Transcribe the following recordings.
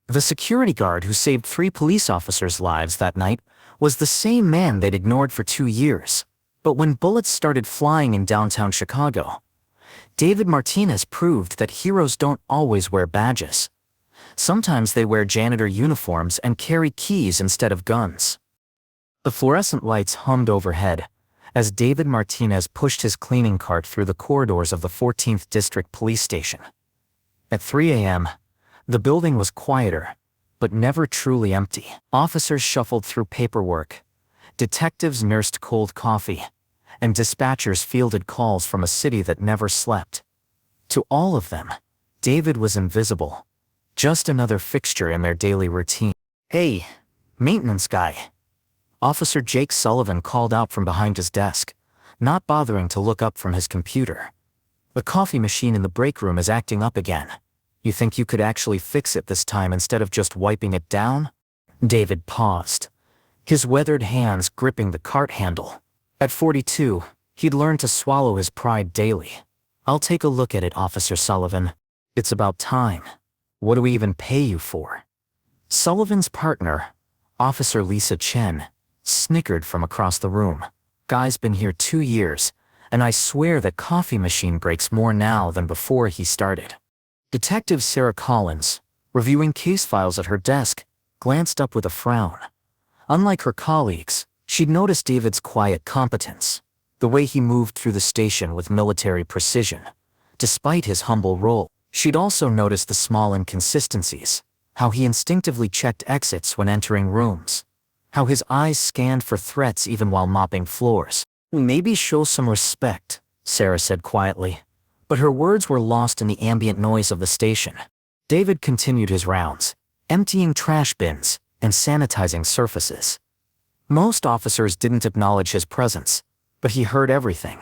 The security guard who saved 3 police officers' lives that night was the same man they'd ignored for 2 years. But when bullets started flying in downtown Chicago, David Martinez proved that heroes don't always wear badges. Sometimes they wear janitor uniforms and carry keys instead of guns. The fluorescent lights hummed overhead as David Martinez pushed his cleaning cart through the corridors of the 14th District Police Station. At 3 a.m., the building was quieter, but never truly empty. Officers shuffled through paperwork, detectives nursed cold coffee, and dispatchers fielded calls from a city that never slept. To all of them, David was invisible, just another fixture in their daily routine. "Hey, maintenance guy." Officer Jake Sullivan called out from behind his desk, not bothering to look up from his computer. "The coffee machine in the break room is acting up again. You think you could actually fix it this time instead of just wiping it down?" David paused, his weathered hands gripping the cart handle. At 42, he'd learned to swallow his pride daily. "I'll take a look at it, Officer Sullivan. It's about time. What do we even pay you for?" Sullivan's partner, Officer Lisa Chen, snickered from across the room. "Guy's been here 2 years, and I swear that coffee machine breaks more now than before he started." Detective Sarah Collins, reviewing case files at her desk, glanced up with a frown. Unlike her colleagues, she'd noticed David's quiet competence, the way he moved through the station with military precision. Despite his humble role, she'd also noticed the small inconsistencies, how he instinctively checked exits when entering rooms, how his eyes scanned for threats even while mopping floors. "Maybe show some respect," Sarah said quietly, but her words were lost in the ambient noise of the station. David continued his rounds, emptying trash bins and sanitizing surfaces. Most officers didn't acknowledge his presence, but he heard everything.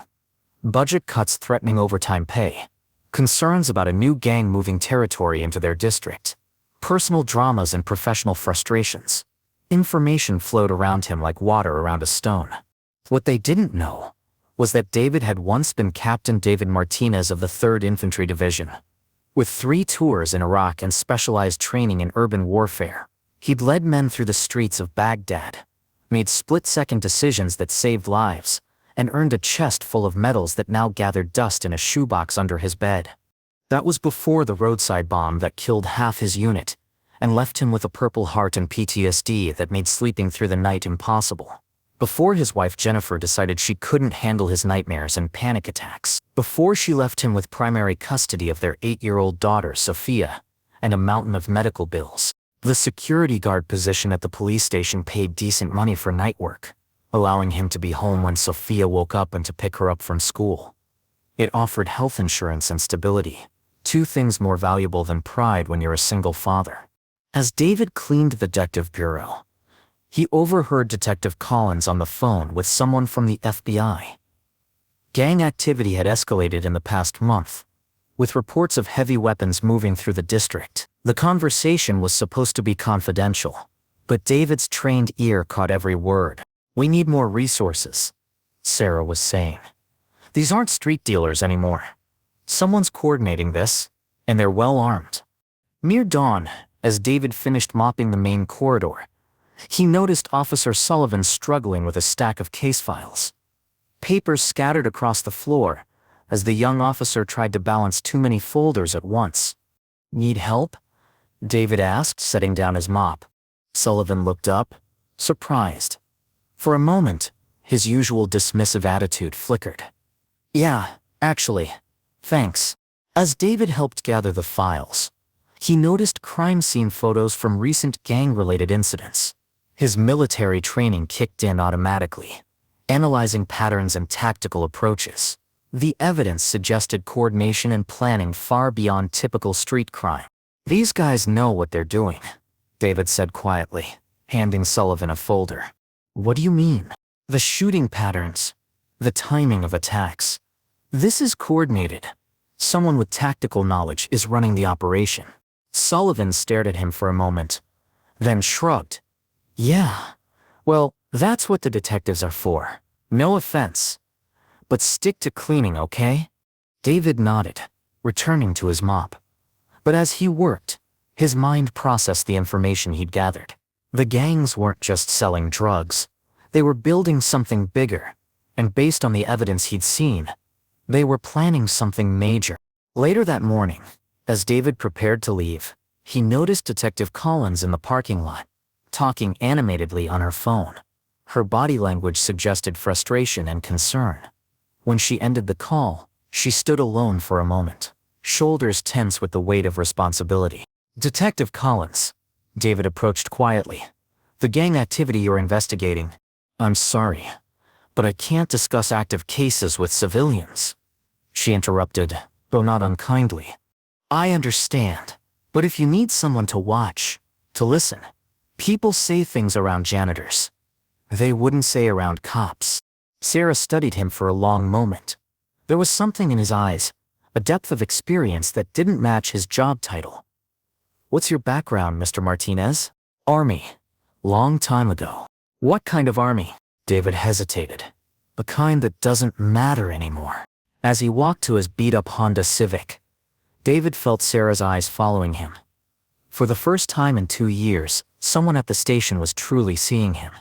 Budget cuts threatening overtime pay, concerns about a new gang moving territory into their district, personal dramas and professional frustrations. Information flowed around him like water around a stone. What they didn't know was that David had once been Captain David Martinez of the 3rd Infantry Division. With 3 tours in Iraq and specialized training in urban warfare, he'd led men through the streets of Baghdad, made split-second decisions that saved lives, and earned a chest full of medals that now gathered dust in a shoebox under his bed. That was before the roadside bomb that killed half his unit and left him with a Purple Heart and PTSD that made sleeping through the night impossible. Before his wife Jennifer decided she couldn't handle his nightmares and panic attacks. Before she left him with primary custody of their 8-year-old daughter, Sophia, and a mountain of medical bills. The security guard position at the police station paid decent money for night work, allowing him to be home when Sophia woke up and to pick her up from school. It offered health insurance and stability, 2 things more valuable than pride when you're a single father. As David cleaned the detective bureau, he overheard Detective Collins on the phone with someone from the FBI. Gang activity had escalated in the past month, with reports of heavy weapons moving through the district. The conversation was supposed to be confidential, but David's trained ear caught every word. "We need more resources," Sarah was saying. "These aren't street dealers anymore. Someone's coordinating this, and they're well armed." Near dawn, as David finished mopping the main corridor, he noticed Officer Sullivan struggling with a stack of case files. Papers scattered across the floor as the young officer tried to balance too many folders at once. "Need help?" David asked, setting down his mop. Sullivan looked up, surprised. For a moment, his usual dismissive attitude flickered. "Yeah, actually, thanks." As David helped gather the files, he noticed crime scene photos from recent gang-related incidents. His military training kicked in automatically, analyzing patterns and tactical approaches. The evidence suggested coordination and planning far beyond typical street crime. "These guys know what they're doing," David said quietly, handing Sullivan a folder. "What do you mean?" "The shooting patterns, the timing of attacks. This is coordinated. Someone with tactical knowledge is running the operation." Sullivan stared at him for a moment, then shrugged. "Yeah, well, that's what the detectives are for. No offense. But stick to cleaning, okay?" David nodded, returning to his mop. But as he worked, His mind processed the information he'd gathered. The gangs weren't just selling drugs. They were building something bigger, and based on the evidence he'd seen, they were planning something major. Later that morning, as David prepared to leave, he noticed Detective Collins in the parking lot, talking animatedly on her phone. Her body language suggested frustration and concern. When she ended the call, she stood alone for a moment, shoulders tense with the weight of responsibility. "Detective Collins," David approached quietly. "The gang activity you're investigating. I'm sorry, but I can't discuss active cases with civilians," she interrupted, though not unkindly. "I understand, but if you need someone to watch, to listen, people say things around janitors they wouldn't say around cops." Sarah studied him for a long moment. There was something in his eyes, a depth of experience that didn't match his job title. "What's your background, Mr. Martinez?" "Army. Long time ago." "What kind of army?" David hesitated. "The kind that doesn't matter anymore." As he walked to his beat-up Honda Civic, David felt Sarah's eyes following him. For the first time in 2 years, someone at the station was truly seeing him.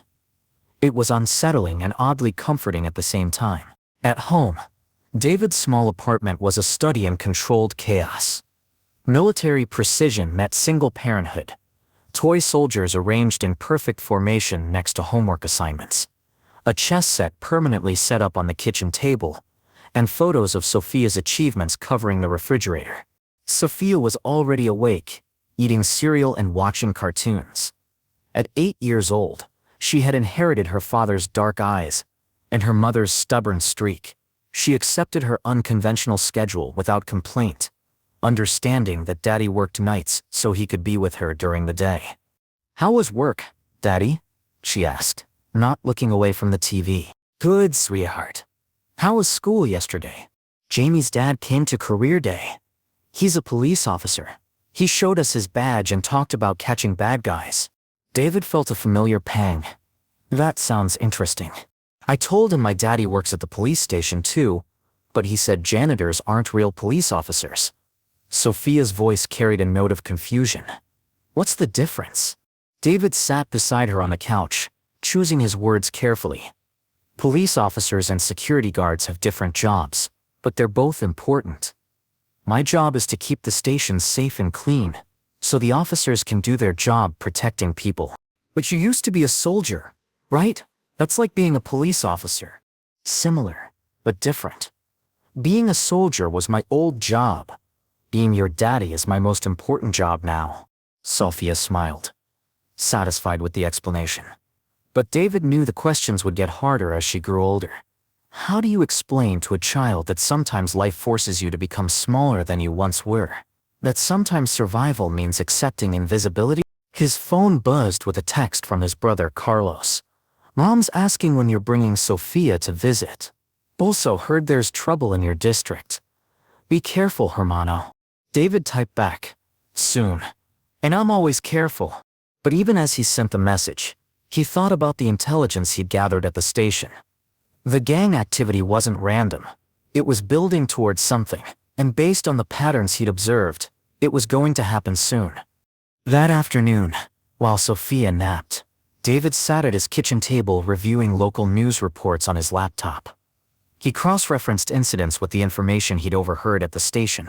It was unsettling and oddly comforting at the same time. At home, David's small apartment was a study in controlled chaos. Military precision met single parenthood. Toy soldiers arranged in perfect formation next to homework assignments. A chess set permanently set up on the kitchen table, and photos of Sophia's achievements covering the refrigerator. Sophia was already awake, eating cereal and watching cartoons. At 8 years old, she had inherited her father's dark eyes and her mother's stubborn streak. She accepted her unconventional schedule without complaint, understanding that Daddy worked nights so he could be with her during the day. "How was work, Daddy?" she asked, not looking away from the TV. "Good, sweetheart. How was school yesterday?" "Jamie's dad came to career day. He's a police officer. He showed us his badge and talked about catching bad guys." David felt a familiar pang. "That sounds interesting. I told him my daddy works at the police station too, but he said janitors aren't real police officers." Sophia's voice carried a note of confusion. "What's the difference?" David sat beside her on the couch, choosing his words carefully. "Police officers and security guards have different jobs, but they're both important. My job is to keep the station safe and clean, so the officers can do their job protecting people." "But you used to be a soldier, right? That's like being a police officer." "Similar, but different. Being a soldier was my old job. Being your daddy is my most important job now." Sophia smiled, satisfied with the explanation. But David knew the questions would get harder as she grew older. How do you explain to a child that sometimes life forces you to become smaller than you once were? That sometimes survival means accepting invisibility? His phone buzzed with a text from his brother Carlos. "Mom's asking when you're bringing Sophia to visit. Also heard there's trouble in your district. Be careful, hermano." David typed back, "Soon. And I'm always careful." But even as he sent the message, he thought about the intelligence he'd gathered at the station. The gang activity wasn't random. It was building towards something, and based on the patterns he'd observed, it was going to happen soon. That afternoon, while Sophia napped, David sat at his kitchen table reviewing local news reports on his laptop. He cross-referenced incidents with the information he'd overheard at the station,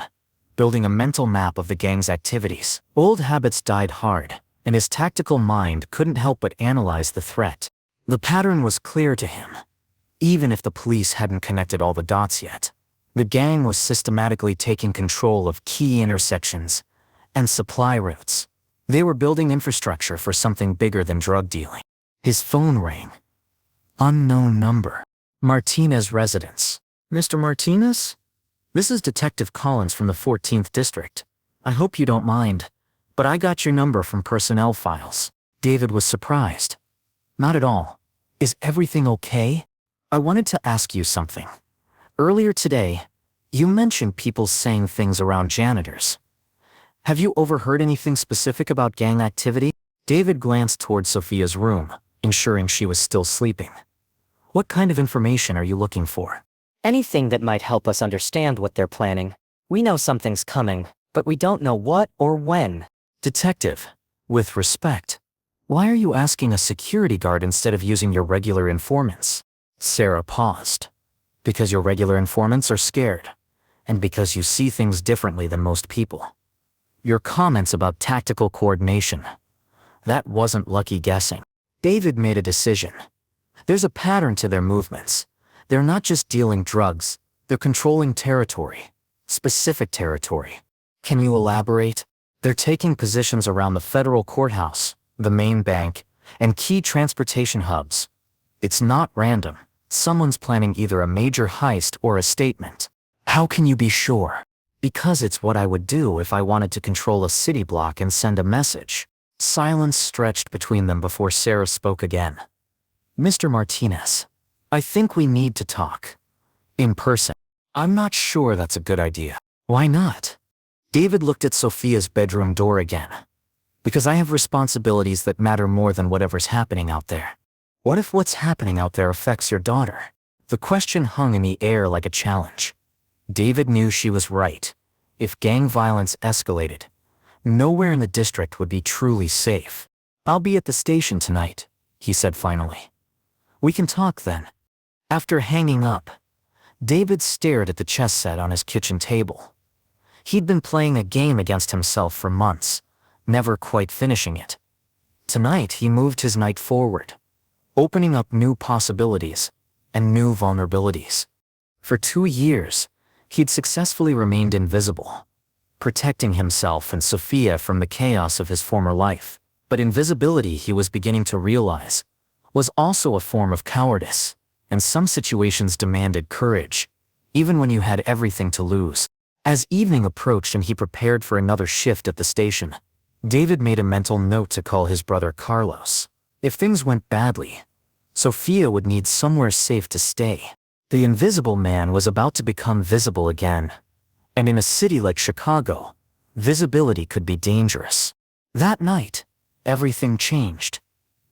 building a mental map of the gang's activities. Old habits died hard, and his tactical mind couldn't help but analyze the threat. The pattern was clear to him, even if the police hadn't connected all the dots yet. The gang was systematically taking control of key intersections and supply routes. They were building infrastructure for something bigger than drug dealing. His phone rang. Unknown number. Martinez residence. "Mr. Martinez? This is Detective Collins from the 14th District. I hope you don't mind, but I got your number from personnel files." David was surprised. "Not at all. Is everything okay? I wanted to ask you something. Earlier today, you mentioned people saying things around janitors. Have you overheard anything specific about gang activity?" David glanced toward Sophia's room, ensuring she was still sleeping. "What kind of information are you looking for?" Anything that might help us understand what they're planning. We know something's coming, but we don't know what or when." Detective, with respect, why are you asking a security guard instead of using your regular informants? Sarah paused. Because your regular informants are scared, and because you see things differently than most people. Your comments about tactical coordination, that wasn't lucky guessing. David made a decision. There's a pattern to their movements. They're not just dealing drugs, they're controlling territory. Specific territory. Can you elaborate? They're taking positions around the federal courthouse, the main bank, and key transportation hubs. It's not random. Someone's planning either a major heist or a statement. How can you be sure? Because it's what I would do if I wanted to control a city block and send a message. Silence stretched between them before Sarah spoke again. Mr. Martinez, I think we need to talk. In person. I'm not sure that's a good idea. Why not? David looked at Sophia's bedroom door again. Because I have responsibilities that matter more than whatever's happening out there. What if what's happening out there affects your daughter? The question hung in the air like a challenge. David knew she was right. If gang violence escalated, nowhere in the district would be truly safe. I'll be at the station tonight, he said finally. We can talk then. After hanging up, David stared at the chess set on his kitchen table. He'd been playing a game against himself for months, never quite finishing it. Tonight he moved his knight forward, opening up new possibilities and new vulnerabilities. For 2 years, he'd successfully remained invisible, protecting himself and Sophia from the chaos of his former life. But invisibility, he was beginning to realize, was also a form of cowardice, and some situations demanded courage, even when you had everything to lose. As evening approached and he prepared for another shift at the station, David made a mental note to call his brother Carlos. If things went badly, Sophia would need somewhere safe to stay. The invisible man was about to become visible again. And in a city like Chicago, visibility could be dangerous. That night, everything changed.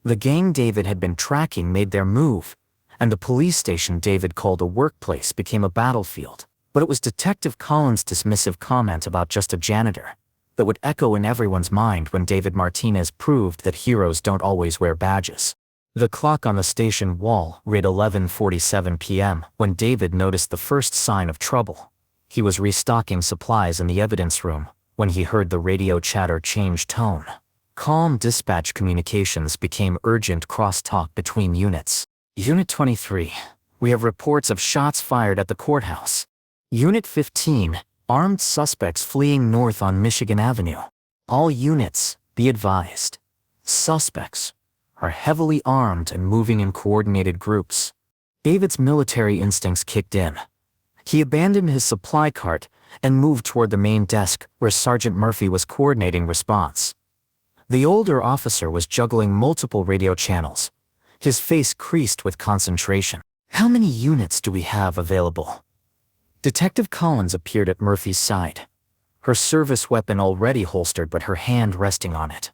The gang David had been tracking made their move, and the police station David called a workplace became a battlefield. But it was Detective Collins' dismissive comment about just a janitor that would echo in everyone's mind when David Martinez proved that heroes don't always wear badges. The clock on the station wall read 11:47 p.m. when David noticed the first sign of trouble. He was restocking supplies in the evidence room when he heard the radio chatter change tone. Calm dispatch communications became urgent crosstalk between units. Unit 23, we have reports of shots fired at the courthouse. Unit 15, armed suspects fleeing north on Michigan Avenue. All units, be advised. Suspects are heavily armed and moving in coordinated groups. David's military instincts kicked in. He abandoned his supply cart and moved toward the main desk where Sergeant Murphy was coordinating response. The older officer was juggling multiple radio channels, his face creased with concentration. How many units do we have available? Detective Collins appeared at Murphy's side, her service weapon already holstered but her hand resting on it.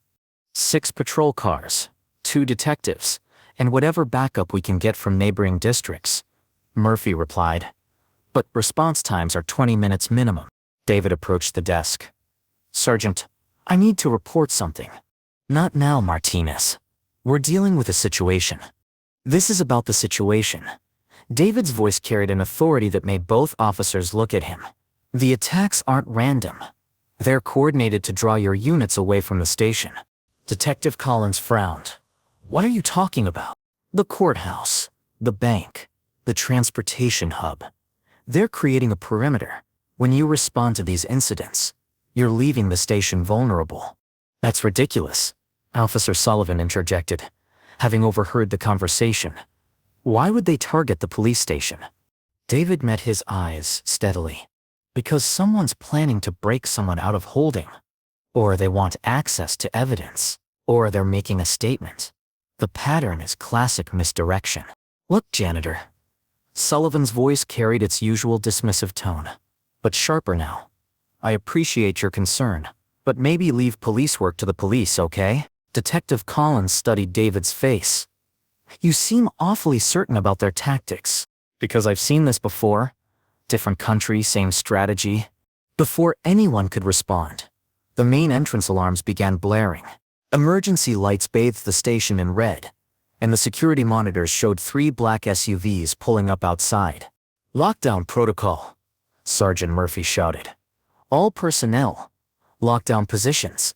6 patrol cars, 2 detectives, and whatever backup we can get from neighboring districts, Murphy replied. But response times are 20 minutes minimum. David approached the desk. Sergeant, I need to report something. Not now, Martinez. We're dealing with a situation. This is about the situation. David's voice carried an authority that made both officers look at him. The attacks aren't random. They're coordinated to draw your units away from the station. Detective Collins frowned. What are you talking about? The courthouse, the bank, the transportation hub. They're creating a perimeter. When you respond to these incidents, you're leaving the station vulnerable. That's ridiculous, Officer Sullivan interjected, having overheard the conversation. Why would they target the police station? David met his eyes steadily. Because someone's planning to break someone out of holding. Or they want access to evidence. Or they're making a statement. The pattern is classic misdirection. Look, janitor. Sullivan's voice carried its usual dismissive tone, but sharper now. I appreciate your concern, but maybe leave police work to the police, okay? Detective Collins studied David's face. You seem awfully certain about their tactics. Because I've seen this before. Different country, same strategy. Before anyone could respond, The main entrance alarms began blaring. Emergency lights bathed the station in red, and the security monitors showed 3 black SUVs pulling up outside. "Lockdown protocol," Sergeant Murphy shouted. "All personnel, lockdown positions."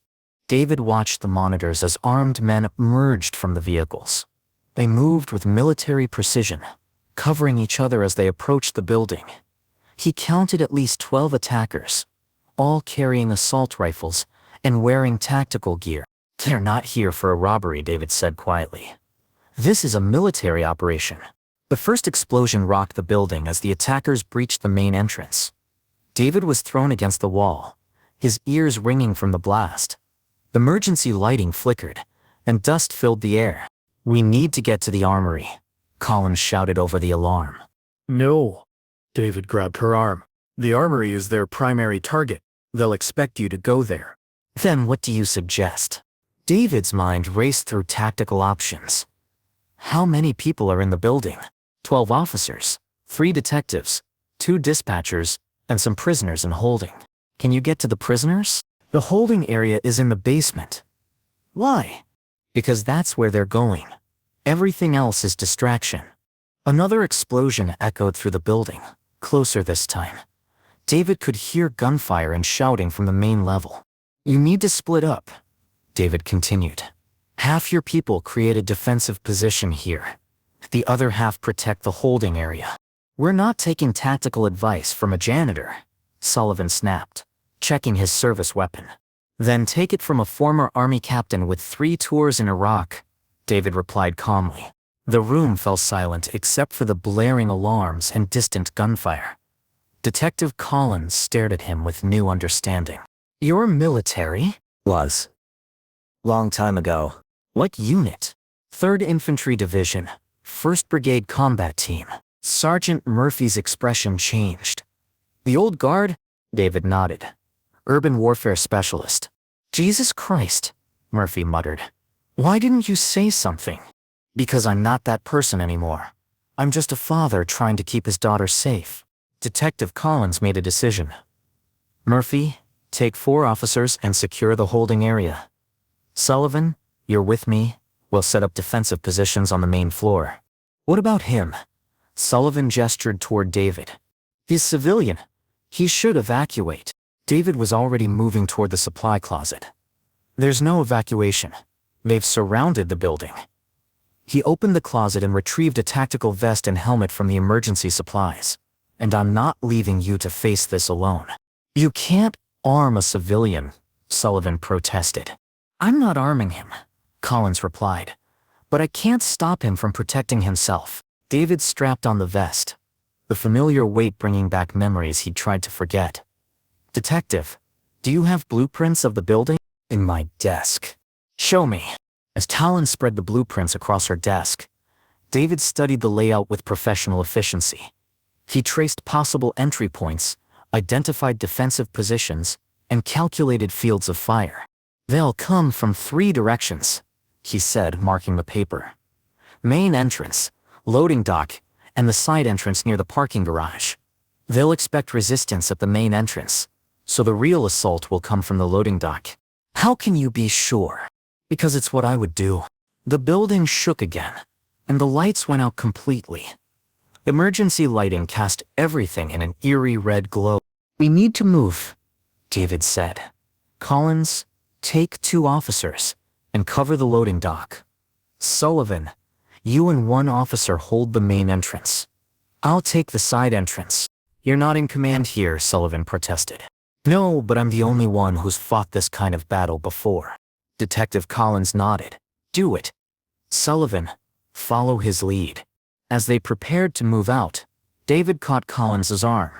David watched the monitors as armed men emerged from the vehicles. They moved with military precision, covering each other as they approached the building. He counted at least 12 attackers, all carrying assault rifles and wearing tactical gear. "They're not here for a robbery," David said quietly. "This is a military operation." The first explosion rocked the building as the attackers breached the main entrance. David was thrown against the wall, his ears ringing from the blast. The emergency lighting flickered, and dust filled the air. "We need to get to the armory," Collins shouted over the alarm. "No." David grabbed her arm. "The armory is their primary target. They'll expect you to go there." "Then what do you suggest?" David's mind raced through tactical options. How many people are in the building? 12 officers, 3 detectives, 2 dispatchers, and some prisoners in holding. Can you get to the prisoners? The holding area is in the basement. Why? Because that's where they're going. Everything else is distraction. Another explosion echoed through the building, closer this time. David could hear gunfire and shouting from the main level. "You need to split up," David continued. "Half your people create a defensive position here. The other half protect the holding area." "We're not taking tactical advice from a janitor," Sullivan snapped, checking his service weapon. "Then take it from a former army captain with 3 tours in Iraq," David replied calmly. The room fell silent except for the blaring alarms and distant gunfire. Detective Collins stared at him with new understanding. "You're military?" Was. Long time ago. "What unit?" "3rd Infantry Division, 1st Brigade Combat Team." Sergeant Murphy's expression changed. "The old guard?" David nodded. "Urban warfare specialist." "Jesus Christ," Murphy muttered. "Why didn't you say something?" "Because I'm not that person anymore. I'm just a father trying to keep his daughter safe." Detective Collins made a decision. "Murphy, take 4 officers and secure the holding area. Sullivan, you're with me. We'll set up defensive positions on the main floor." "What about him?" Sullivan gestured toward David. "He's civilian. He should evacuate." David was already moving toward the supply closet. "There's no evacuation. They've surrounded the building." He opened the closet and retrieved a tactical vest and helmet from the emergency supplies. "And I'm not leaving you to face this alone." "You can't arm a civilian," Sullivan protested. "I'm not arming him," Collins replied. "But I can't stop him from protecting himself." David strapped on the vest, the familiar weight bringing back memories he'd tried to forget. "Detective, do you have blueprints of the building?" "In my desk." "Show me." As Talon spread the blueprints across her desk, David studied the layout with professional efficiency. He traced possible entry points, identified defensive positions, and calculated fields of fire. "They'll come from 3 directions," he said, marking the paper. "Main entrance, loading dock, and the side entrance near the parking garage. They'll expect resistance at the main entrance, so the real assault will come from the loading dock." "How can you be sure?" "Because it's what I would do." The building shook again, and the lights went out completely. Emergency lighting cast everything in an eerie red glow. "We need to move," David said. "Collins, take 2 officers and cover the loading dock. Sullivan, you and 1 officer hold the main entrance. I'll take the side entrance." "You're not in command here," Sullivan protested. "No, but I'm the only one who's fought this kind of battle before." Detective Collins nodded. "Do it." "Sullivan, follow his lead." As they prepared to move out, David caught Collins's arm.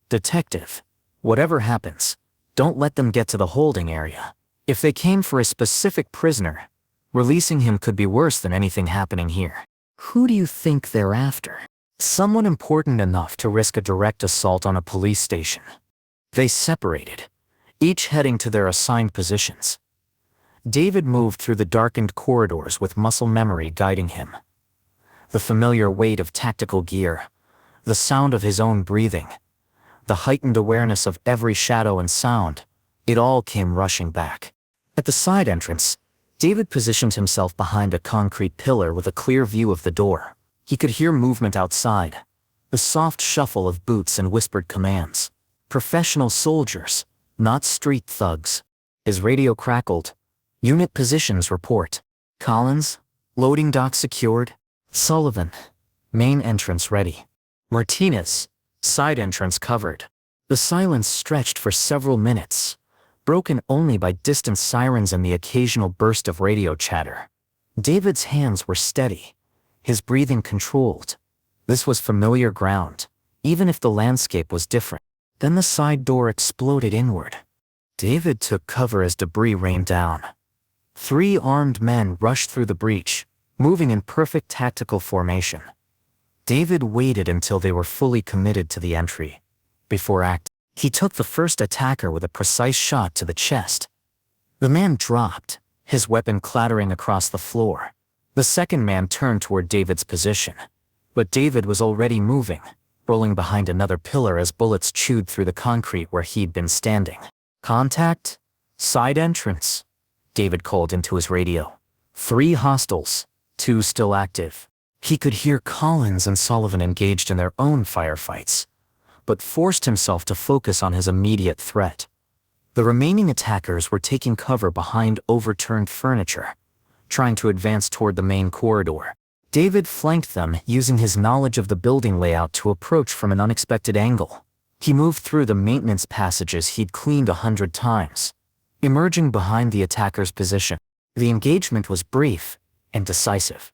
"Detective, whatever happens, don't let them get to the holding area. If they came for a specific prisoner, releasing him could be worse than anything happening here." "Who do you think they're after?" "Someone important enough to risk a direct assault on a police station." They separated, each heading to their assigned positions. David moved through the darkened corridors with muscle memory guiding him. The familiar weight of tactical gear, the sound of his own breathing, the heightened awareness of every shadow and sound, It all came rushing back. At the side entrance, David positioned himself behind a concrete pillar with a clear view of the door. He could hear movement outside, the soft shuffle of boots and whispered commands. Professional soldiers, not street thugs. His radio crackled. Unit positions report. Collins, loading dock secured. Sullivan, main entrance ready. Martinez, side entrance covered. The silence stretched for several minutes, broken only by distant sirens and the occasional burst of radio chatter. David's hands were steady, his breathing controlled. This was familiar ground, even if the landscape was different. Then the side door exploded inward. David took cover as debris rained down. 3 armed men rushed through the breach, moving in perfect tactical formation. David waited until they were fully committed to the entry. Before acting, he took the first attacker with a precise shot to the chest. The man dropped, his weapon clattering across the floor. The second man turned toward David's position, but David was already moving, rolling behind another pillar as bullets chewed through the concrete where he'd been standing. Contact? Side entrance, David called into his radio. 3 hostiles, 2 still active. He could hear Collins and Sullivan engaged in their own firefights, but forced himself to focus on his immediate threat. The remaining attackers were taking cover behind overturned furniture, trying to advance toward the main corridor. David flanked them using his knowledge of the building layout to approach from an unexpected angle. He moved through the maintenance passages he'd cleaned 100 times, emerging behind the attacker's position. The engagement was brief and decisive.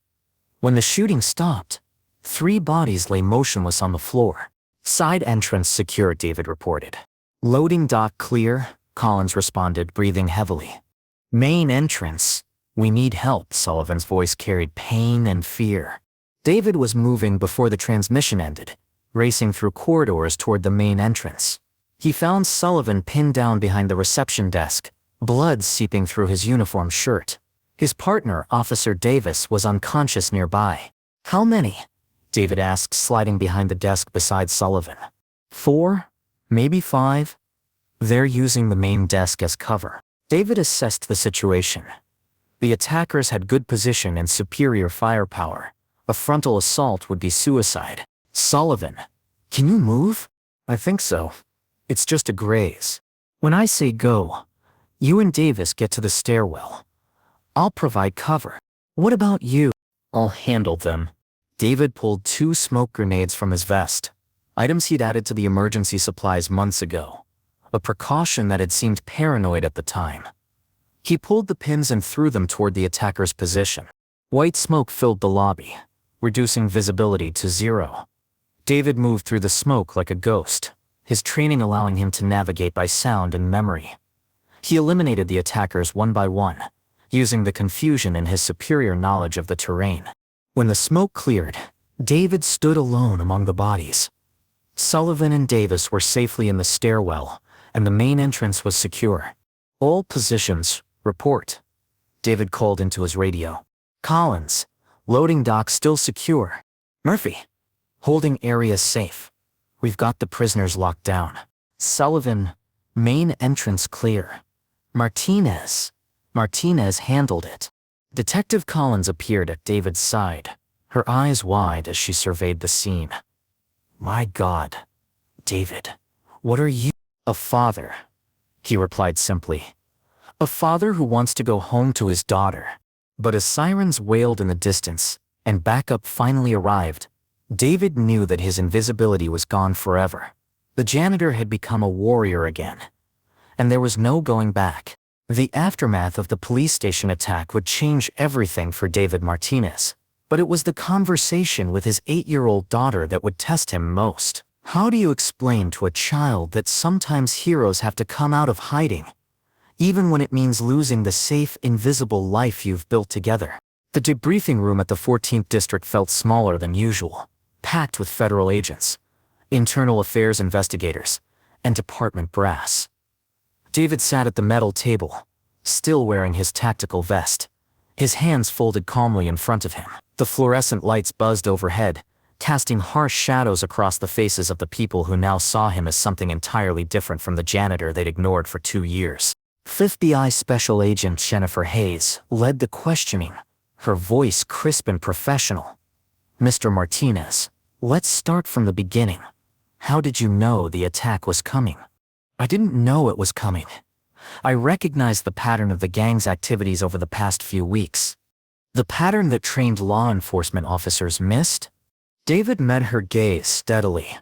When the shooting stopped, 3 bodies lay motionless on the floor. Side entrance secure, David reported. Loading dock clear, Collins responded, breathing heavily. Main entrance. We need help, Sullivan's voice carried pain and fear. David was moving before the transmission ended, racing through corridors toward the main entrance. He found Sullivan pinned down behind the reception desk, blood seeping through his uniform shirt. His partner, Officer Davis, was unconscious nearby. How many? David asked, sliding behind the desk beside Sullivan. 4? Maybe 5? They're using the main desk as cover. David assessed the situation. The attackers had good position and superior firepower. A frontal assault would be suicide. Sullivan, can you move? I think so. It's just a graze. When I say go, you and Davis get to the stairwell. I'll provide cover. What about you? I'll handle them. David pulled 2 smoke grenades from his vest, items he'd added to the emergency supplies months ago, a precaution that had seemed paranoid at the time. He pulled the pins and threw them toward the attacker's position. White smoke filled the lobby, reducing visibility to 0. David moved through the smoke like a ghost, his training allowing him to navigate by sound and memory. He eliminated the attackers one by one, using the confusion in his superior knowledge of the terrain. When the smoke cleared, David stood alone among the bodies. Sullivan and Davis were safely in the stairwell, and the main entrance was secure. All positions, report. David called into his radio. Collins, loading dock still secure. Murphy, holding area safe. We've got the prisoners locked down. Sullivan, main entrance clear. Martinez handled it. Detective Collins appeared at David's side, her eyes wide as she surveyed the scene. My God, David, what are you? A father, he replied simply. A father who wants to go home to his daughter. But as sirens wailed in the distance, and backup finally arrived, David knew that his invisibility was gone forever. The janitor had become a warrior again, and there was no going back. The aftermath of the police station attack would change everything for David Martinez, but it was the conversation with his 8-year-old daughter that would test him most. How do you explain to a child that sometimes heroes have to come out of hiding, even when it means losing the safe, invisible life you've built together? The debriefing room at the 14th District felt smaller than usual, packed with federal agents, internal affairs investigators, and department brass. David sat at the metal table, still wearing his tactical vest, his hands folded calmly in front of him. The fluorescent lights buzzed overhead, casting harsh shadows across the faces of the people who now saw him as something entirely different from the janitor they'd ignored for 2 years. FBI Special Agent Jennifer Hayes led the questioning, her voice crisp and professional. "Mr. Martinez, let's start from the beginning. How did you know the attack was coming?" "I didn't know it was coming. I recognized the pattern of the gang's activities over the past few weeks. The pattern that trained law enforcement officers missed?" David met her gaze steadily.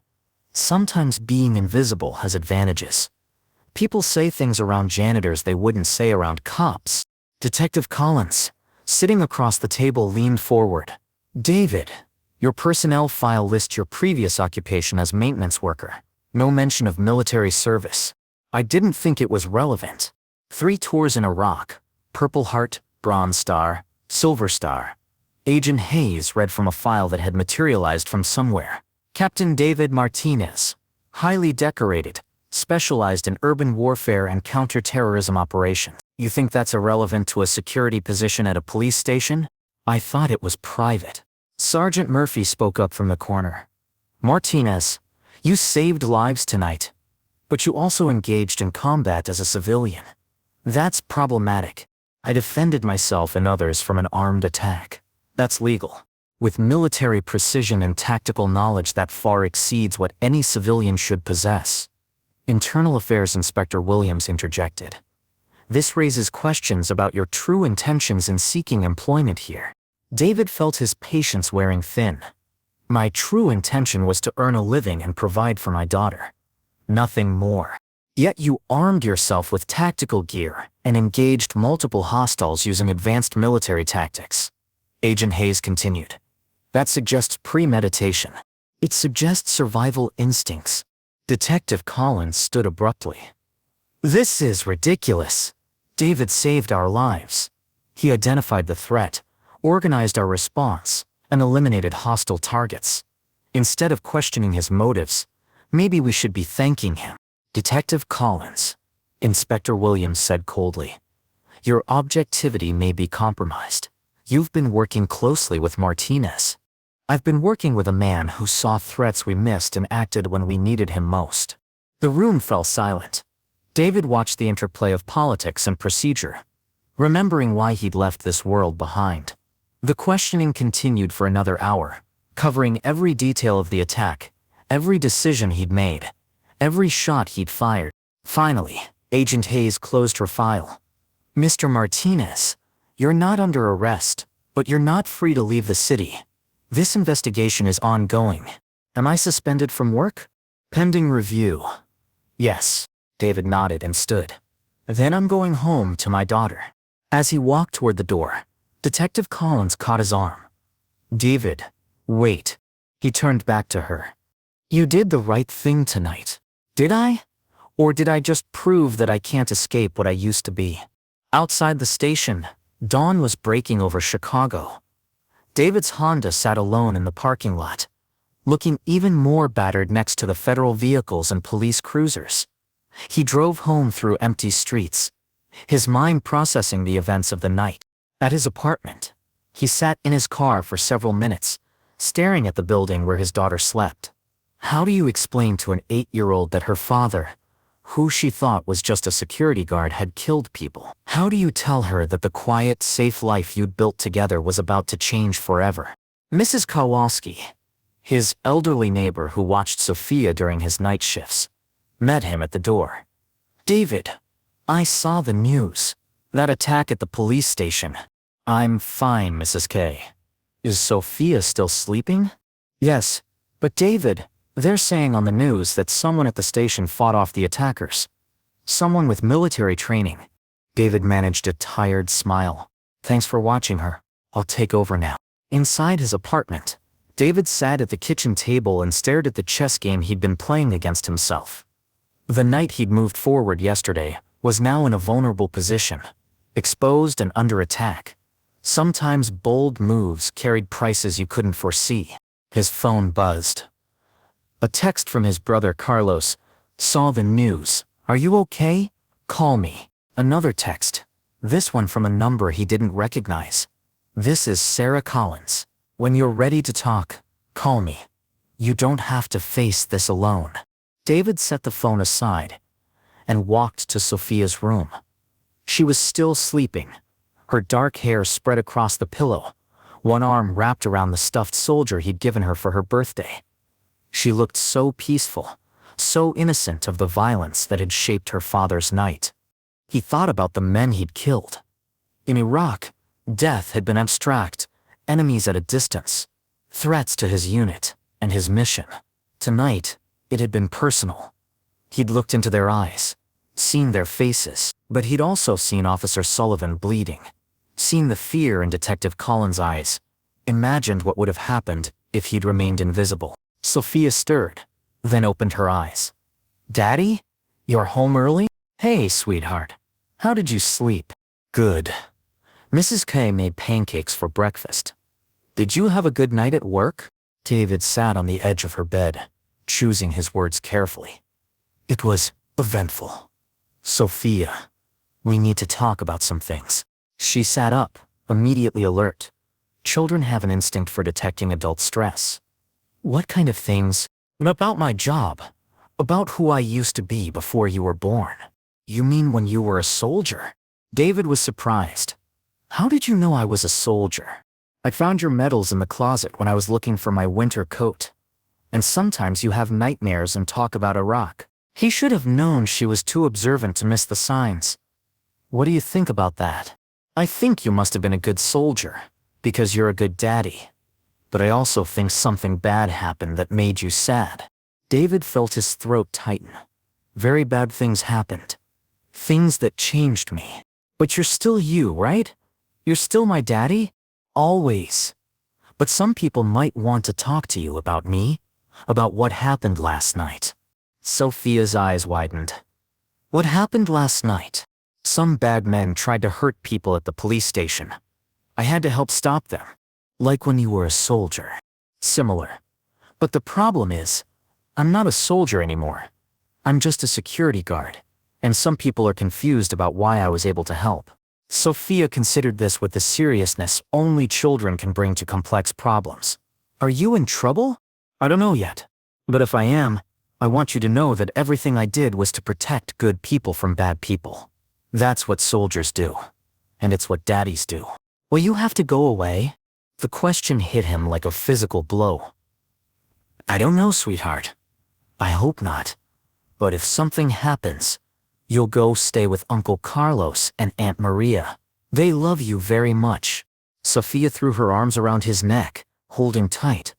"Sometimes being invisible has advantages. People say things around janitors they wouldn't say around cops." Detective Collins, sitting across the table, leaned forward. "David, your personnel file lists your previous occupation as maintenance worker. No mention of military service. I didn't think it was relevant. 3 tours in Iraq, Purple Heart, Bronze Star, Silver Star." Agent Hayes read from a file that had materialized from somewhere. "Captain David Martinez, highly decorated, specialized in urban warfare and counter-terrorism operations. You think that's irrelevant to a security position at a police station? I thought it was private." Sergeant Murphy spoke up from the corner. "Martinez, you saved lives tonight, but you also engaged in combat as a civilian. That's problematic. I defended myself and others from an armed attack. That's legal. With military precision and tactical knowledge that far exceeds what any civilian should possess." Internal Affairs Inspector Williams interjected. "This raises questions about your true intentions in seeking employment here." David felt his patience wearing thin. "My true intention was to earn a living and provide for my daughter. Nothing more. Yet you armed yourself with tactical gear and engaged multiple hostiles using advanced military tactics." Agent Hayes continued. "That suggests premeditation. It suggests survival instincts." Detective Collins stood abruptly. "This is ridiculous. David saved our lives. He identified the threat, organized our response, and eliminated hostile targets. Instead of questioning his motives, maybe we should be thanking him." "Detective Collins," Inspector Williams said coldly, "your objectivity may be compromised. You've been working closely with Martinez. I've been working with a man who saw threats we missed and acted when we needed him most." The room fell silent. David watched the interplay of politics and procedure, remembering why he'd left this world behind. The questioning continued for another hour, covering every detail of the attack, every decision he'd made, every shot he'd fired. Finally, Agent Hayes closed her file. "Mr. Martinez, you're not under arrest, but you're not free to leave the city. This investigation is ongoing. Am I suspended from work?" "Pending review." "Yes." David nodded and stood. "Then I'm going home to my daughter." As he walked toward the door, Detective Collins caught his arm. "David, wait." He turned back to her. "You did the right thing tonight. Did I? Or did I just prove that I can't escape what I used to be?" Outside the station, dawn was breaking over Chicago. David's Honda sat alone in the parking lot, looking even more battered next to the federal vehicles and police cruisers. He drove home through empty streets, his mind processing the events of the night. At his apartment, he sat in his car for several minutes, staring at the building where his daughter slept. How do you explain to an 8-year-old that her father, who she thought was just a security guard, had killed people? How do you tell her that the quiet, safe life you'd built together was about to change forever? Mrs. Kowalski, his elderly neighbor who watched Sophia during his night shifts, met him at the door. "David, I saw the news. That attack at the police station." "I'm fine, Mrs. K. Is Sophia still sleeping?" "Yes, but David, they're saying on the news that someone at the station fought off the attackers. Someone with military training." David managed a tired smile. "Thanks for watching her. I'll take over now." Inside his apartment, David sat at the kitchen table and stared at the chess game he'd been playing against himself. The knight he'd moved forward yesterday was now in a vulnerable position, exposed and under attack. Sometimes bold moves carried prices you couldn't foresee. His phone buzzed. A text from his brother Carlos. "Saw the news. Are you okay? Call me." Another text, this one from a number he didn't recognize. "This is Sarah Collins. When you're ready to talk, call me." You don't have to face this alone. David set the phone aside and walked to Sophia's room. She was still sleeping, her dark hair spread across the pillow, one arm wrapped around the stuffed soldier he'd given her for her birthday. She looked so peaceful, so innocent of the violence that had shaped her father's night. He thought about the men he'd killed. In Iraq, death had been abstract, enemies at a distance, threats to his unit and his mission. Tonight, it had been personal. He'd looked into their eyes, seen their faces, but he'd also seen Officer Sullivan bleeding, seen the fear in Detective Collins' eyes, imagined what would have happened if he'd remained invisible. Sophia stirred, then opened her eyes. "Daddy? You're home early? Hey, sweetheart. How did you sleep?" "Good." Mrs. K made pancakes for breakfast. "Did you have a good night at work?" David sat on the edge of her bed, choosing his words carefully. "It was eventful." "Sophia, we need to talk about some things." She sat up, immediately alert. Children have an instinct for detecting adult stress. "What kind of things?" "About my job. About who I used to be before you were born." "You mean when you were a soldier?" David was surprised. "How did you know I was a soldier?" "I found your medals in the closet when I was looking for my winter coat. And sometimes you have nightmares and talk about Iraq." He should have known she was too observant to miss the signs. "What do you think about that?" "I think you must have been a good soldier, because you're a good daddy. But I also think something bad happened that made you sad." David felt his throat tighten. "Very bad things happened. Things that changed me. But you're still you, right? You're still my daddy? Always. But some people might want to talk to you about me, about what happened last night." Sophia's eyes widened. "What happened last night?" "Some bad men tried to hurt people at the police station. I had to help stop them. Like when you were a soldier." "Similar. But the problem is, I'm not a soldier anymore. I'm just a security guard, and some people are confused about why I was able to help." Sophia considered this with the seriousness only children can bring to complex problems. "Are you in trouble?" "I don't know yet. But if I am, I want you to know that everything I did was to protect good people from bad people. That's what soldiers do. And it's what daddies do." "Will you have to go away?" The question hit him like a physical blow. "I don't know, sweetheart. I hope not. But if something happens, you'll go stay with Uncle Carlos and Aunt Maria. They love you very much." Sophia threw her arms around his neck, holding tight.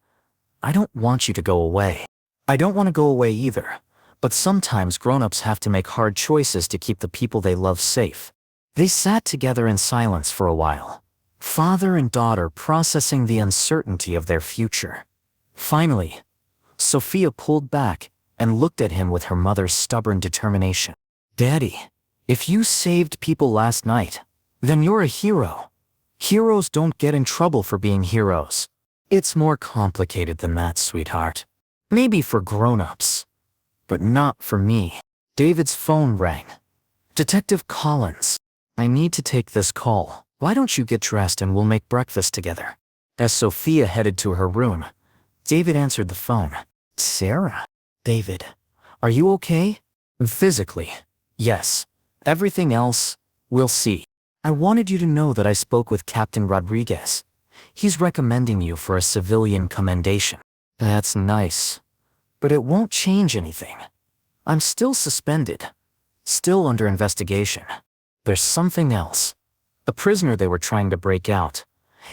"I don't want you to go away." "I don't want to go away either, but sometimes grown-ups have to make hard choices to keep the people they love safe." They sat together in silence for a while, father and daughter processing the uncertainty of their future. Finally, Sophia pulled back and looked at him with her mother's stubborn determination. "Daddy, if you saved people last night, then you're a hero. Heroes don't get in trouble for being heroes." "It's more complicated than that, sweetheart. Maybe for grown-ups, but not for me." David's phone rang. "Detective Collins, I need to take this call. Why don't you get dressed and we'll make breakfast together?" As Sophia headed to her room, David answered the phone. "Sarah?" "David, are you okay?" "Physically, yes. Everything else, we'll see. I wanted you to know that I spoke with Captain Rodriguez. He's recommending you for a civilian commendation." "That's nice. But it won't change anything. I'm still suspended, still under investigation. There's something else. A prisoner they were trying to break out.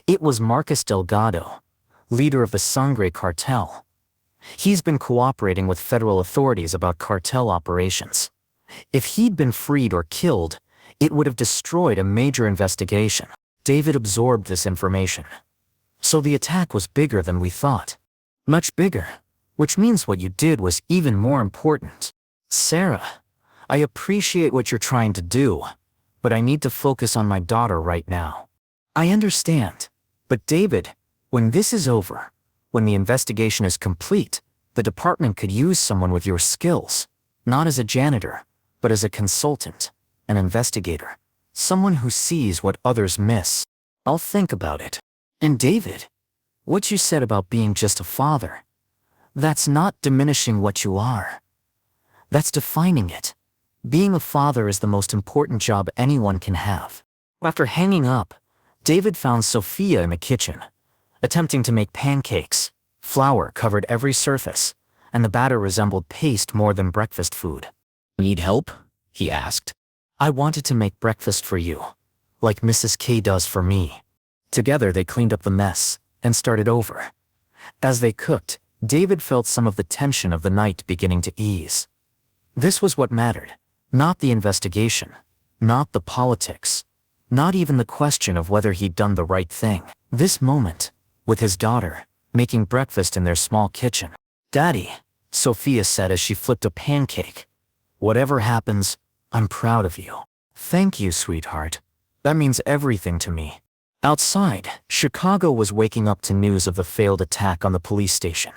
It was Marcus Delgado, leader of the Sangre cartel. He's been cooperating with federal authorities about cartel operations. If he'd been freed or killed, it would have destroyed a major investigation." David absorbed this information. "So the attack was bigger than we thought." "Much bigger, which means what you did was even more important." "Sarah, I appreciate what you're trying to do, but I need to focus on my daughter right now." "I understand. But David, when this is over, when the investigation is complete, the department could use someone with your skills, not as a janitor, but as a consultant, an investigator, someone who sees what others miss." "I'll think about it." "And David, what you said about being just a father, That's not diminishing what you are. That's defining it. Being a father is the most important job anyone can have. After hanging up, David found Sophia in the kitchen, attempting to make pancakes. Flour covered every surface, and the batter resembled paste more than breakfast food. Need help? He asked. I wanted to make breakfast for you, like Mrs. K does for me. Together they cleaned up the mess and started over. As they cooked, David felt some of the tension of the night beginning to ease. This was what mattered, not the investigation, not the politics, not even the question of whether he'd done the right thing. This moment, with his daughter, making breakfast in their small kitchen. "Daddy," Sophia said as she flipped a pancake. "Whatever happens, I'm proud of you." "Thank you, sweetheart. That means everything to me." Outside, Chicago was waking up to news of the failed attack on the police station.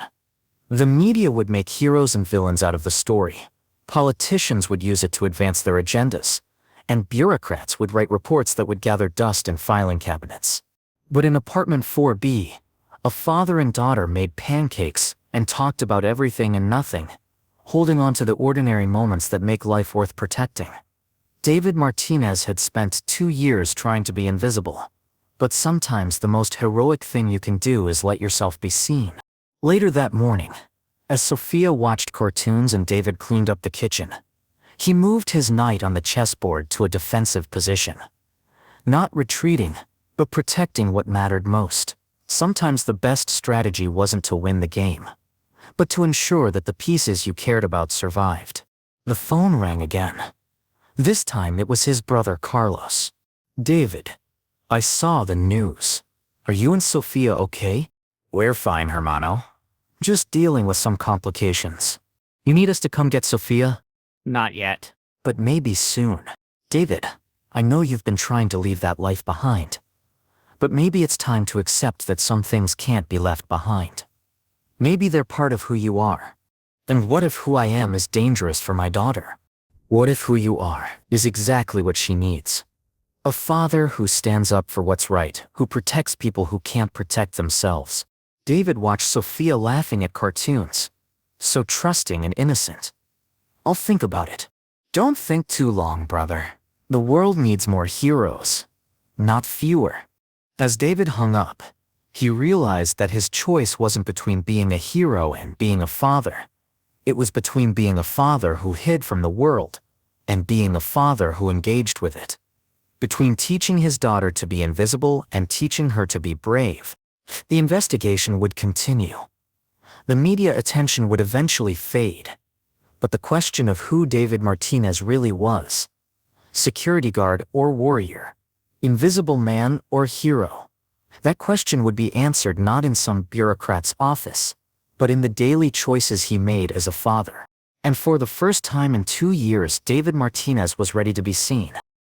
The media would make heroes and villains out of the story. Politicians would use it to advance their agendas, and bureaucrats would write reports that would gather dust in filing cabinets. But in apartment 4B, a father and daughter made pancakes and talked about everything and nothing, holding on to the ordinary moments that make life worth protecting. David Martinez had spent 2 years trying to be invisible, but sometimes the most heroic thing you can do is let yourself be seen. Later that morning, as Sophia watched cartoons and David cleaned up the kitchen, he moved his knight on the chessboard to a defensive position. Not retreating, but protecting what mattered most. Sometimes the best strategy wasn't to win the game, but to ensure that the pieces you cared about survived. The phone rang again. This time it was his brother Carlos. "David, I saw the news. Are you and Sophia okay?" "We're fine, hermano. Just dealing with some complications. You need us to come get Sophia?" Not yet. "But maybe soon." "David, I know you've been trying to leave that life behind. But maybe it's time to accept that some things can't be left behind. Maybe they're part of who you are. And what if who I am is dangerous for my daughter? What if who you are is exactly what she needs? A father who stands up for what's right, who protects people who can't protect themselves." David watched Sophia laughing at cartoons, so trusting and innocent. "I'll think about it." "Don't think too long, brother. The world needs more heroes, not fewer." As David hung up, he realized that his choice wasn't between being a hero and being a father. It was between being a father who hid from the world and being a father who engaged with it. Between teaching his daughter to be invisible and teaching her to be brave. The investigation would continue. The media attention would eventually fade. But the question of who David Martinez really was, security guard or warrior, invisible man or hero, that question would be answered not in some bureaucrat's office, but in the daily choices he made as a father. And for the first time in 2 years, David Martinez was ready to be seen.